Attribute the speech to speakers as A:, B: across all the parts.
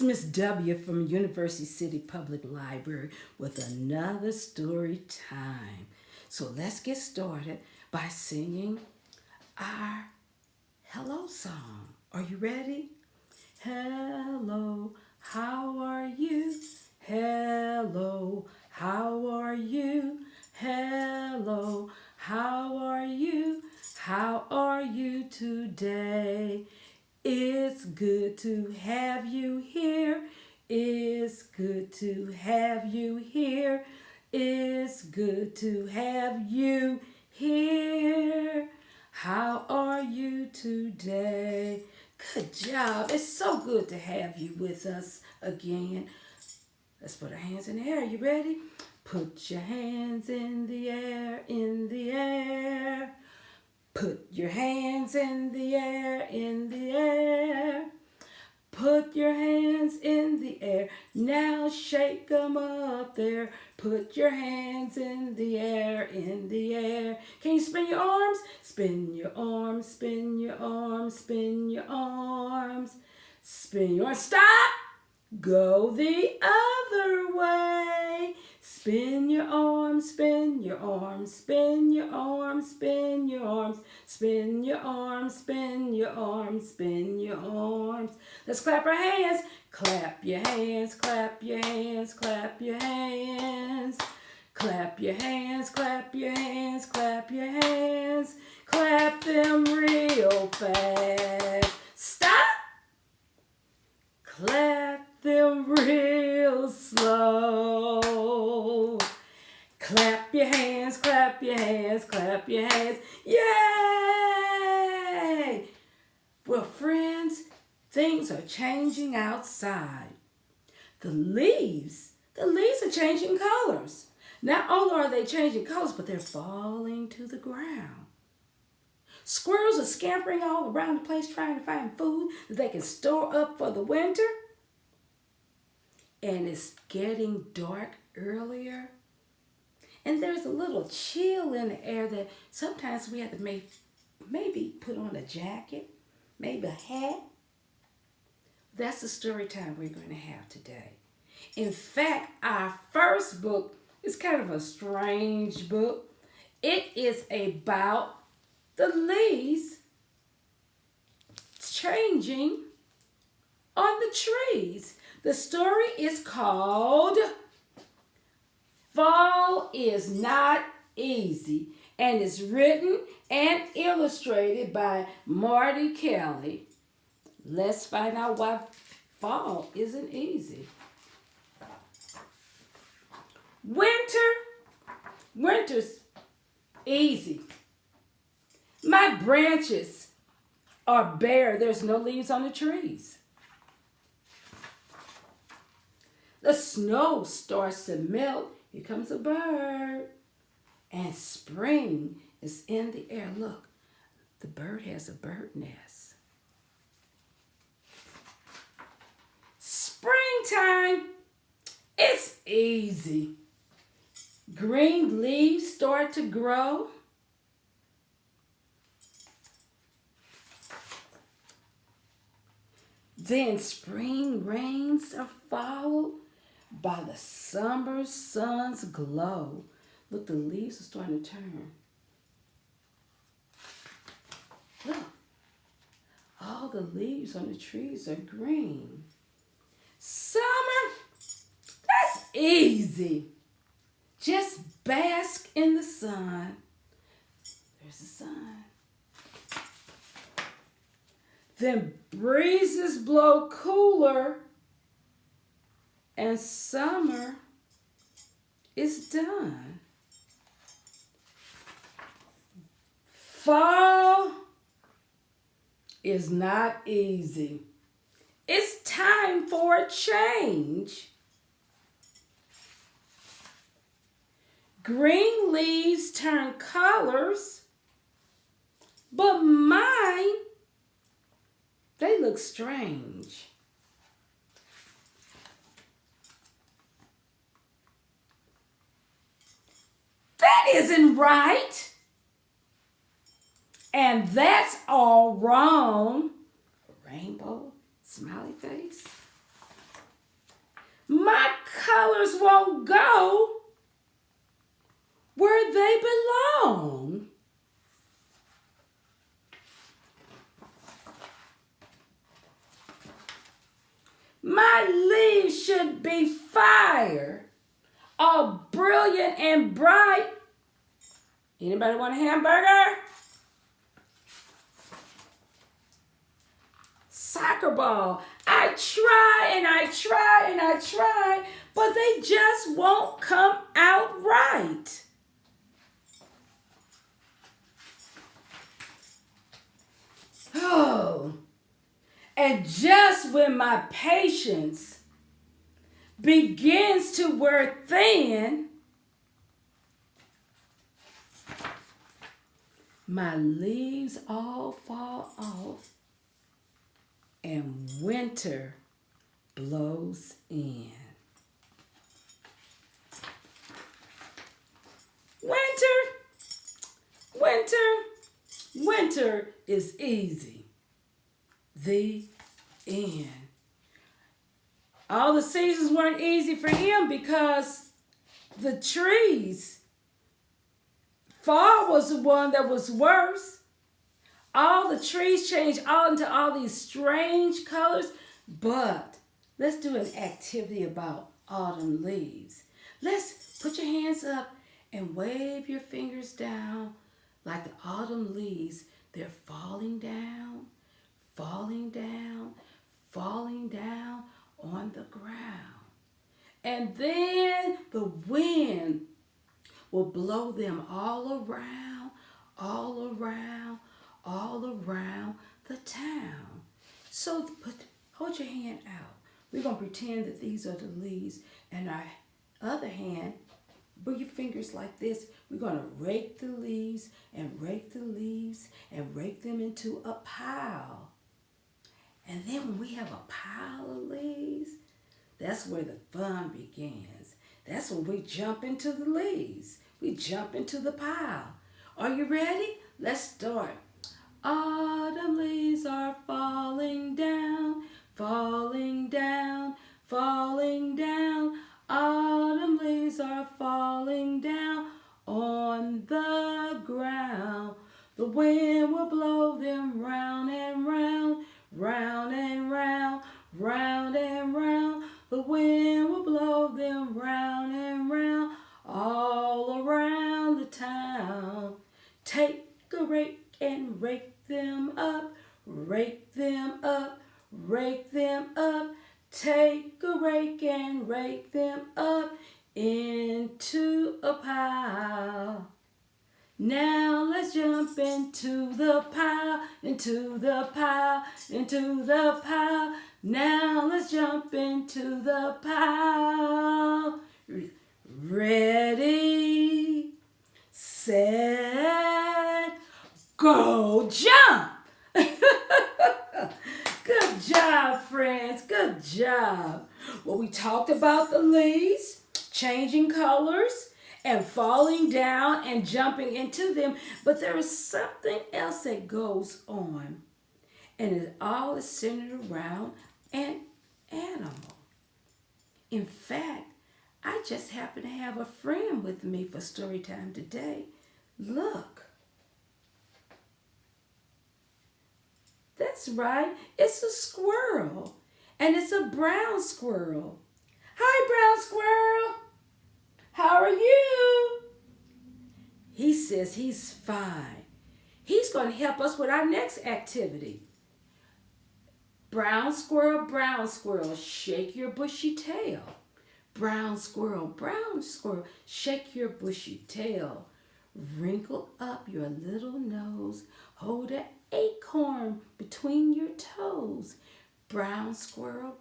A: Miss W from University City Public Library with another story time. So let's get started by singing our hello song. Are you ready? Hello, how are you? Hello, how are you? Hello, how are you? How are you today? It's good to have you here. It's good to have you here. It's good to have you here. How are you today? Good job. It's so good to have you with us again. Let's put our hands in the air. You ready? Put your hands in the air, in the air. Put your hands in the air, in the air. Put your hands in the air. Now shake 'em up there. Put your hands in the air, in the air. Can you spin your arms? Spin your arms, spin your arms, spin your arms. Spin your arms. Stop! Go the other way. Spin your arms, spin your arms, spin your arms, spin your arms, spin your arms, spin your arms, spin your arms. Let's clap our hands. Clap your hands, clap your hands, clap your hands. Clap your hands, clap your hands, clap your hands. Clap them real fast. Stop! Clap them real slow. Clap your hands, clap your hands, clap your hands. Yay! Well, friends, things are changing outside. The leaves are changing colors. Not only are they changing colors, but they're falling to the ground. Squirrels are scampering all around the place trying to find food that they can store up for the winter. And it's getting dark earlier. And there's a little chill in the air that sometimes we have to maybe put on a jacket, maybe a hat. That's the story time we're going to have today. In fact, our first book is kind of a strange book. It is about the leaves changing on the trees. The story is called Fall is Not Easy, and it's written and illustrated by Marty Kelly. Let's find out why fall isn't easy. Winter's easy. My branches are bare. There's no leaves on the trees. The snow starts to melt. Here comes a bird. And spring is in the air. Look, the bird has a bird nest. Springtime, it's easy. Green leaves start to grow. Then spring rains are followed by the summer sun's glow. Look, the leaves are starting to turn. Look, all the leaves on the trees are green. Summer, that's easy. Just bask in the sun. There's the sun. Then breezes blow cooler and summer is done. Fall is not easy. It's time for a change. Green leaves turn colors, but mine, they look strange. That isn't right. And that's all wrong. Rainbow, smiley face. My colors won't go where they belong. My leaves should be fire, all brilliant and bright. Anybody want a hamburger? Soccer ball. I try and I try and I try, but they just won't come out right. Oh, and just when my patience begins to wear thin, my leaves all fall off and winter blows in. Winter, winter is easy. The end. All the seasons weren't easy for him because the trees, fall was the one that was worse. All the trees changed all into all these strange colors. But let's do an activity about autumn leaves. Let's put your hands up and wave your fingers down like the autumn leaves. They're falling down, falling down, falling down on the ground. And then the wind will blow them all around, all around, all around the town. So hold your hand out. We're going to pretend that these are the leaves. And our other hand, put your fingers like this. We're going to rake the leaves and rake the leaves and rake them into a pile. And then when we have a pile of leaves, that's where the fun begins. That's when we jump into the leaves. We jump into the pile. Are you ready? Let's start. Autumn leaves are falling down, falling down, falling down. Autumn leaves are falling down on the ground. The wind will blow them round and round, round and round, round and round. The wind will blow them round and round, all around the town. Take a rake and rake them up, rake them up, rake them up. Take a rake and rake them up into a pile. Now let's jump into the pile, into the pile, into the pile. Now let's jump into the pile. Ready, set, go, jump! Good job, friends. Good job. Well, we talked about the leaves changing colors and falling down and jumping into them. But there is something else that goes on. And it all is centered around an animal. In fact, I just happen to have a friend with me for story time today. Look. That's right. It's a squirrel. And it's a brown squirrel. Hi, brown squirrel. How are you? He says he's fine. He's going to help us with our next activity. Brown squirrel, shake your bushy tail. Brown squirrel, shake your bushy tail. Wrinkle up your little nose. Hold an acorn between your toes. Brown squirrel,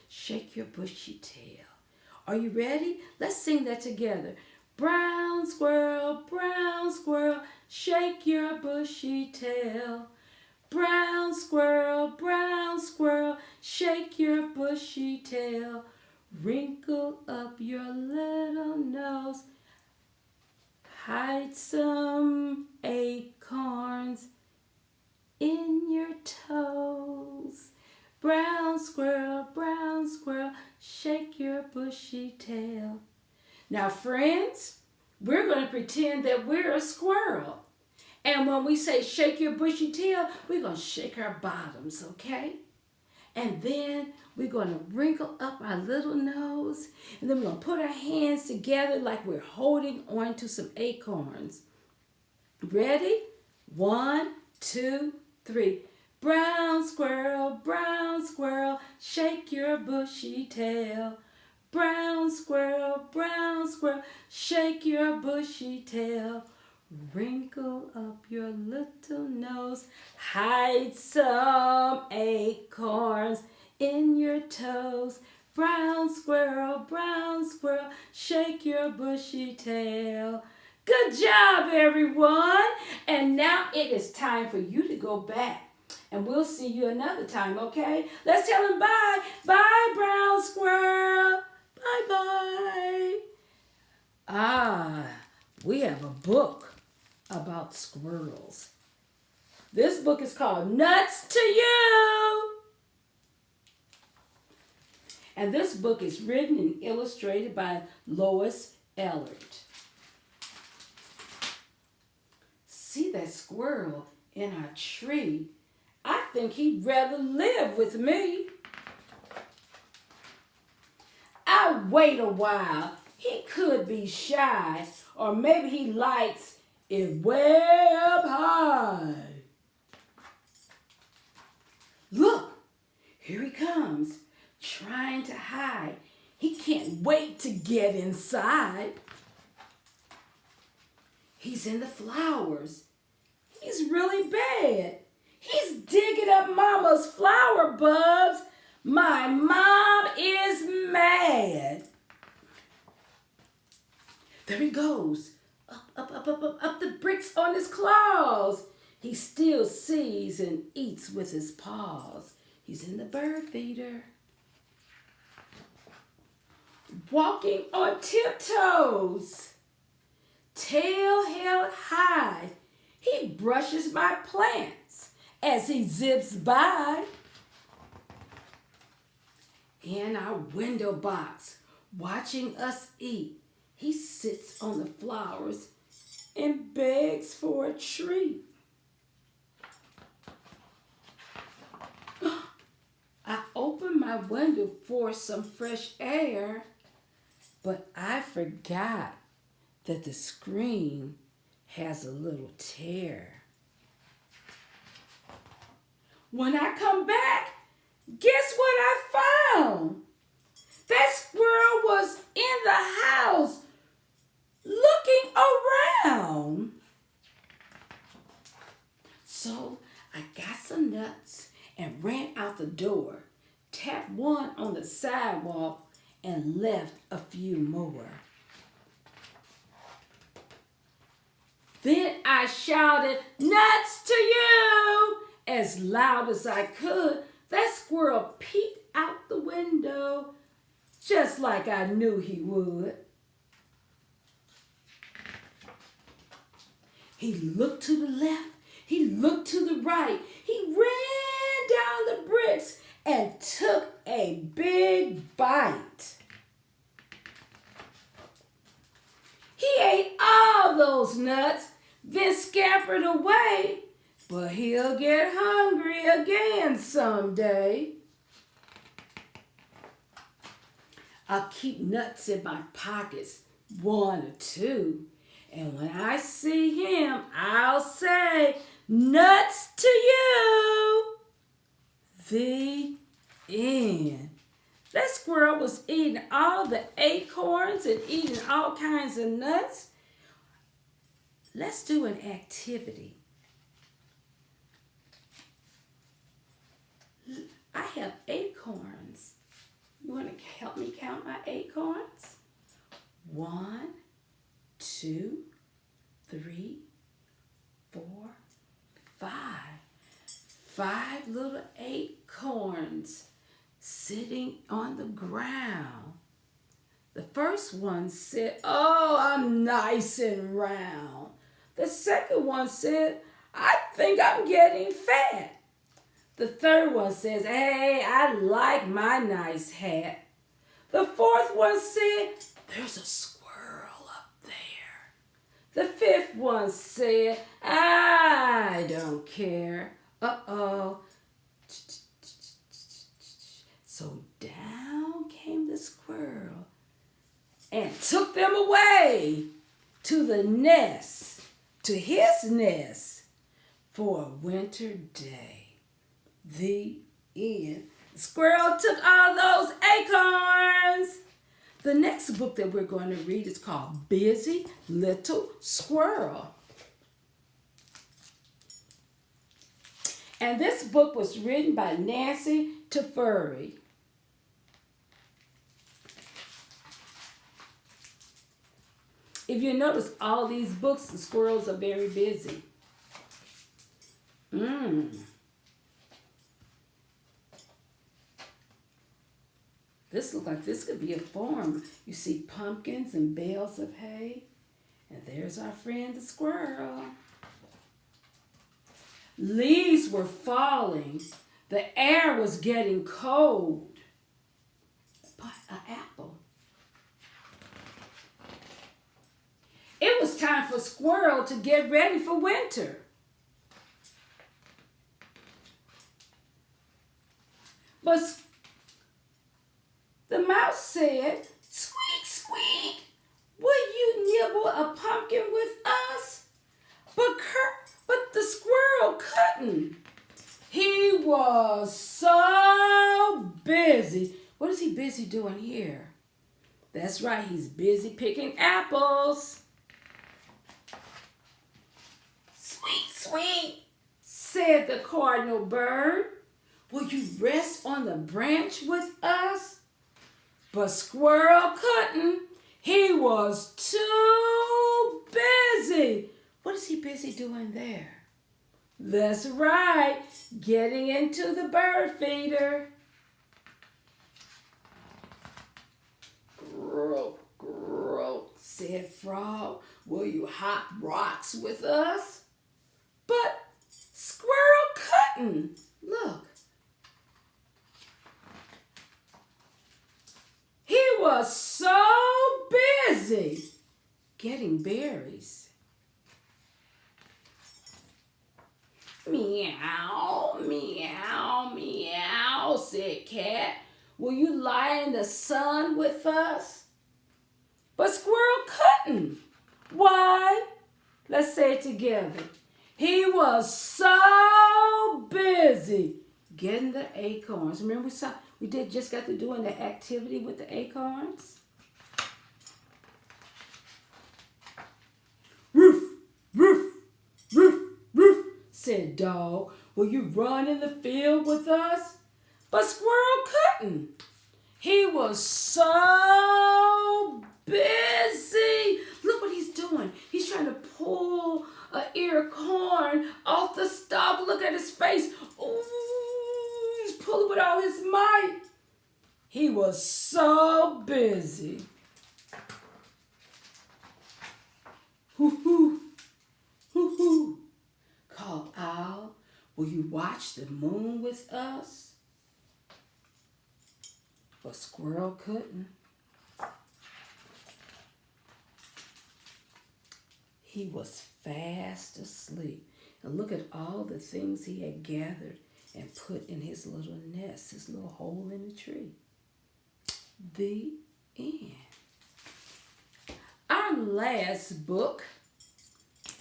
A: shake your bushy tail. Are you ready? Let's sing that together. Brown squirrel, shake your bushy tail. Brown squirrel, shake your bushy tail. Wrinkle up your little nose. Hide some acorns in your toes. Brown squirrel, shake bushy tail. Now, friends, we're going to pretend that we're a squirrel. And when we say shake your bushy tail, we're going to shake our bottoms, okay? And then we're going to wrinkle up our little nose. And then we're going to put our hands together like we're holding on to some acorns. Ready? 1, 2, 3. Brown squirrel, shake your bushy tail. Brown squirrel, shake your bushy tail. Wrinkle up your little nose, hide some acorns in your toes. Brown squirrel, shake your bushy tail. Good job, everyone. And now it is time for you to go back. And we'll see you another time, okay? Let's tell them bye. Bye, brown squirrel. Bye-bye. We have a book about squirrels. This book is called Nuts to You. And this book is written and illustrated by Lois Ellert. See that squirrel in our tree? I think he'd rather live with me. I'll wait a while. He could be shy, or maybe he likes it way up high. Look, here he comes, trying to hide. He can't wait to get inside. He's in the flowers. He's really bad. He's digging up Mama's flower bulbs. My mom is mad. There he goes. Up the bricks on his claws. He still sees and eats with his paws. He's in the bird feeder. Walking on tiptoes. Tail held high. He brushes my plants as he zips by. In our window box, watching us eat, he sits on the flowers and begs for a treat. I open my window for some fresh air, but I forgot that the screen has a little tear. When I come back, guess what I found? That squirrel was in the house looking around. So I got some nuts and ran out the door, tapped one on the sidewalk, and left a few more. Then I shouted, "Nuts to you!" as loud as I could. That squirrel peeked out the window, just like I knew he would. He looked to the left, he looked to the right. He ran down the bricks and took a big bite. He ate all those nuts, then scampered away, but he'll get hungry again someday. I'll keep nuts in my pockets, 1 or 2, and when I see him, I'll say, "Nuts to you." The end. That squirrel was eating all the acorns and eating all kinds of nuts. Let's do an activity. I have acorns. You want to help me count my acorns? 1, 2, 3, 4, 5. 5 little acorns sitting on the ground. The first one said, "Oh, I'm nice and round." The second one said, "I think I'm getting fat." The third one says, "Hey, I like my nice hat." The fourth one said, there's a squirrel up there. The fifth one said, I don't care. Uh-oh. So down came the squirrel and took them away to the nest, to his nest, for a winter day. The end. The squirrel took all those acorns. The next book that we're going to read is called Busy Little Squirrel. And this book was written by Nancy Teferi. If you notice, all these books, the squirrels are very busy. This looks like this could be a farm. You see pumpkins and bales of hay. And there's our friend the squirrel. Leaves were falling. The air was getting cold. But an apple. It was time for Squirrel to get ready for winter. But the mouse said, squeak, squeak, will you nibble a pumpkin with us? But the squirrel couldn't. He was so busy. What is he busy doing here? That's right, he's busy picking apples. Sweet, sweet, said the cardinal bird. Will you rest on the branch with us? But Squirrel couldn't. He was too busy. What is he busy doing there? That's right, getting into the bird feeder. Croak, croak, said Frog. Will you hop rocks with us? But Squirrel couldn't. Look. He was so busy getting berries. Meow, meow, meow, said Cat. Will you lie in the sun with us? But Squirrel couldn't. Why? Let's say it together. He was so busy getting the acorns. Remember we just got to doing the activity with the acorns? Roof, roof, roof, roof, said Dog. Will you run in the field with us? But Squirrel couldn't. He was so busy. Look what he's doing. He's trying to pull an ear of corn off the stalk. Look at his face. Ooh, he's pulling with all his might. He was so busy. Hoo-hoo, hoo-hoo, called Owl. Will you watch the moon with us? But Squirrel couldn't. He was fast asleep. And look at all the things he had gathered and put in his little nest, his little hole in the tree. The end. Our last book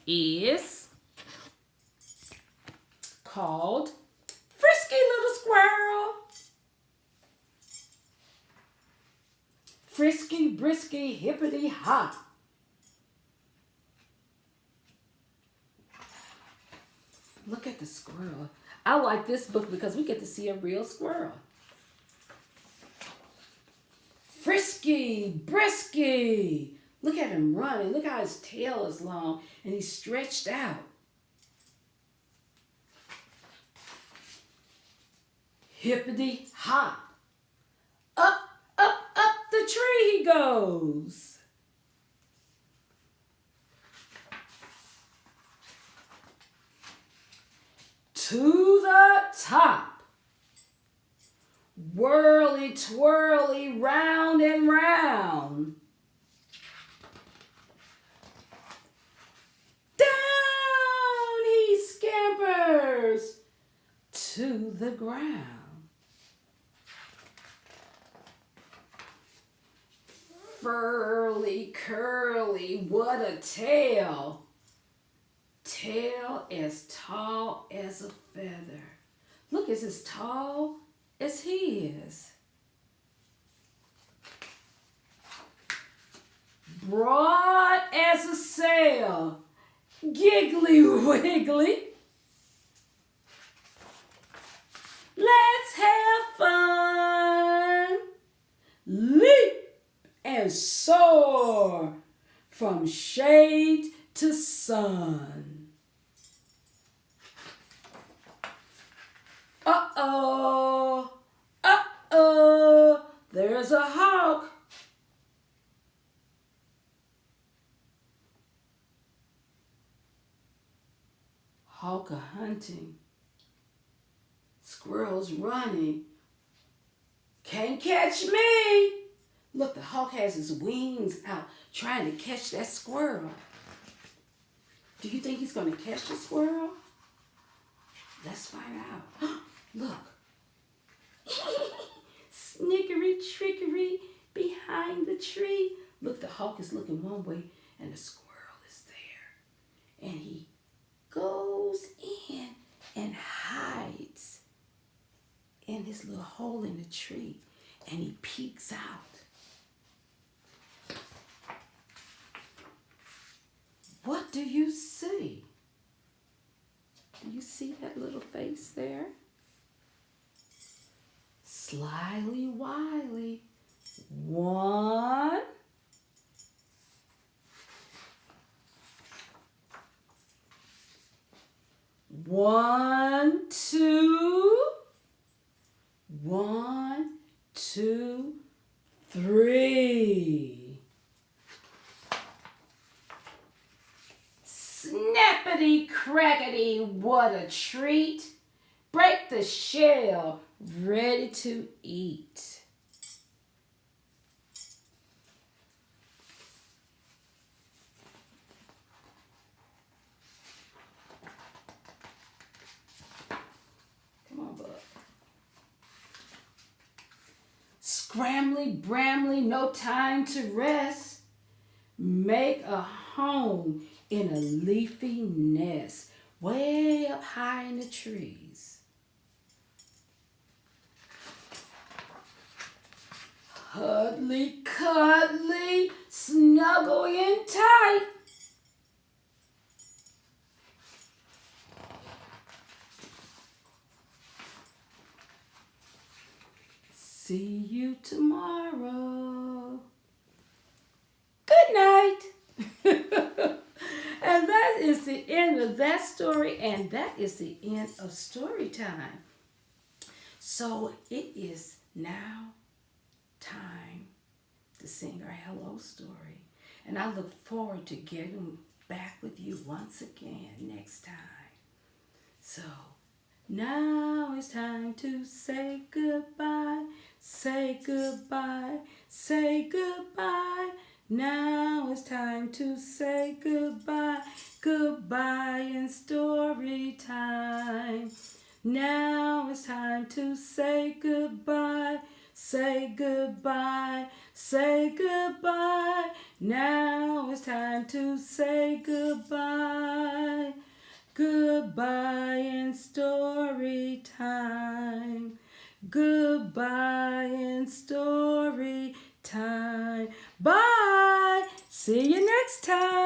A: is called Frisky Little Squirrel. Frisky, brisky, hippity hop. Look at the squirrel. I like this book because we get to see a real squirrel. Frisky, brisky. Look at him running. Look how his tail is long and he's stretched out. Hippity hop. Up, up, up the tree he goes. To the top. whirly twirly, round and round. Down he scampers to the ground. Furly curly, what a tail! Tail as tall as a feather. Look, it's as tall as he is. Broad as a sail, giggly wiggly. Let's have fun. Leap and soar from shade to sun. Uh-oh, uh-oh, there's a hawk. Hawk a-hunting. Squirrel's running. Can't catch me. Look, the hawk has his wings out trying to catch that squirrel. Do you think he's going to catch the squirrel? Let's find out. Look. Snickery trickery behind the tree. Look, the hawk is looking one way and the squirrel is there. And he goes in and hides in his little hole in the tree. And he peeks out. What do you see? Do you see that little face there? Slyly wily. 1, 1, 2, 1, 2, 3. Snappity crackety, what a treat. Break the shell, ready to eat. Come on, bud. Scrambly, brambly, no time to rest. Make a home in a leafy nest, way up high in the trees. Cuddly, cuddly, snuggle in tight. See you tomorrow. Good night. And that is the end of that story, and that is the end of story time. So it is now time to sing our hello story. And I look forward to getting back with you once again next time. So now it's time to say goodbye, say goodbye, say goodbye. Now it's time to say goodbye, goodbye in story time. Now it's time to say goodbye, say goodbye, say goodbye. Now it's time to say goodbye, goodbye in story time. Goodbye in story time. Bye. See you next time.